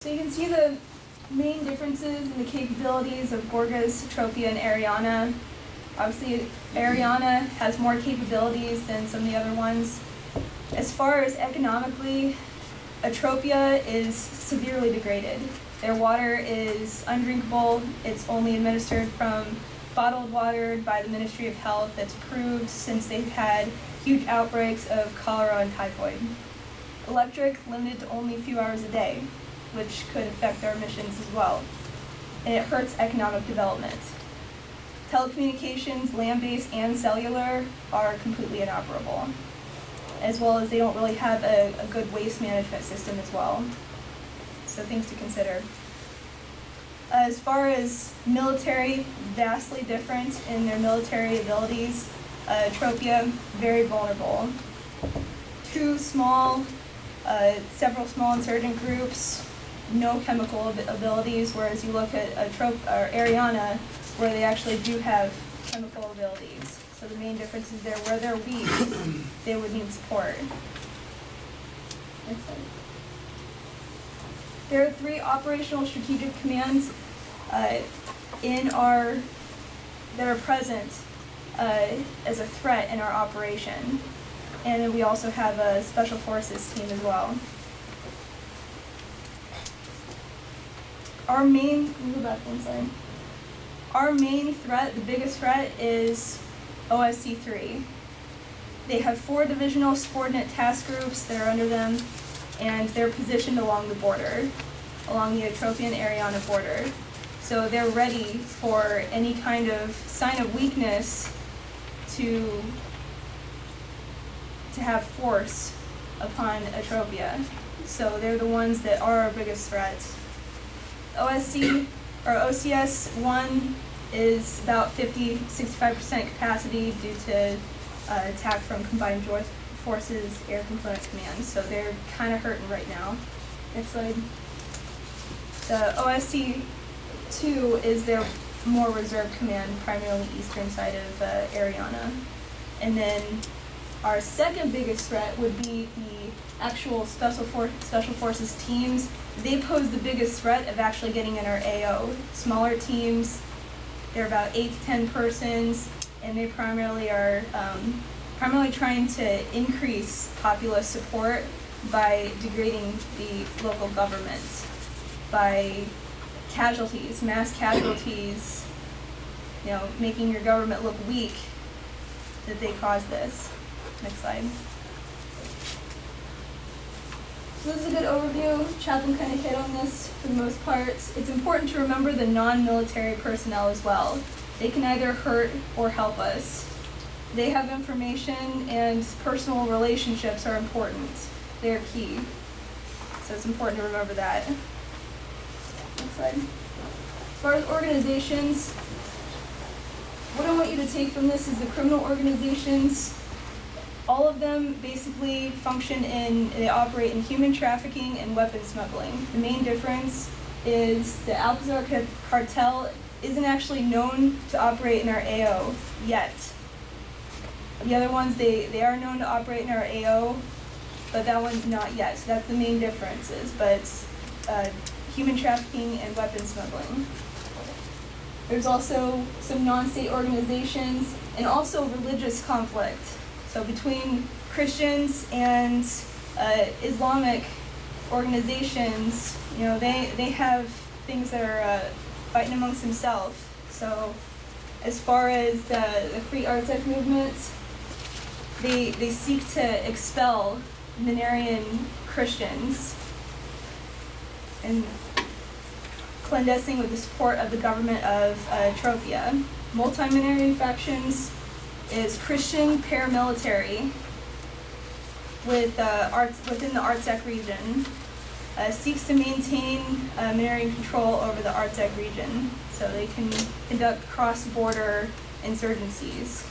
So you can see the main differences in the capabilities of Gorgas, Atropia, and Ariana. Obviously, Ariana has more capabilities than some of the other ones. As far as economically, Atropia is severely degraded. Their water is undrinkable. It's only administered from bottled water by the Ministry of Health. That's approved since they've had huge outbreaks of cholera and typhoid. Electric, limited to only a few hours a day, which could affect our emissions as well. And it hurts economic development. Telecommunications, land-based and cellular, are completely inoperable, as well as they don't really have a good waste management system as well. So things to consider. As far as military, vastly different in their military abilities. Atropia, very vulnerable. Several small insurgent groups, no chemical abilities, whereas you look at Ariana, where they actually do have chemical abilities. So the main difference is there, where they're weak, they would need support. Next slide. There are 3 operational strategic commands that are present as a threat in our operation. And then we also have a special forces team as well. Our main threat, the biggest threat, is OSC-3. They have 4 divisional subordinate task groups that are under them, and they're positioned along the border, along the Atropian Ariana border. So they're ready for any kind of sign of weakness to have force upon Atropia. So they're the ones that are our biggest threat. OCS-1 is about 50-65% capacity due to attack from Combined Joint Forces Air Component Command. So they're kind of hurting right now. Next slide. The OSC-2 is their more reserve command, primarily eastern side of Ariana. And then our second biggest threat would be the actual special forces teams. They pose the biggest threat of actually getting in our AO. Smaller teams, they're about 8 to 10 persons, and they primarily are trying to increase populist support by degrading the local government, by casualties, mass casualties, making your government look weak, that they cause this. Next slide. So this is a good overview. Chaplain kind of hit on this for the most part. It's important to remember the non-military personnel as well. They can either hurt or help us. They have information, and personal relationships are important. They're key. So it's important to remember that. Next slide. As far as organizations, what I want you to take from this is the criminal organizations. All of them basically they operate in human trafficking and weapon smuggling. The main difference is the Alcazar cartel isn't actually known to operate in our AO yet. The other ones, they are known to operate in our AO, but that one's not yet. So that's the main differences, but it's human trafficking and weapon smuggling. There's also some non-state organizations and also religious conflict. So between Christians and Islamic organizations, they have things that are fighting amongst themselves. So as far as the free arts ec movement, they seek to expel Minarian Christians and clandestine with the support of the government of Atropia. Multi-Minarian factions is Christian paramilitary within the ARTSEC region, seeks to maintain Minarian control over the ARTSEC region so they can conduct cross-border insurgencies.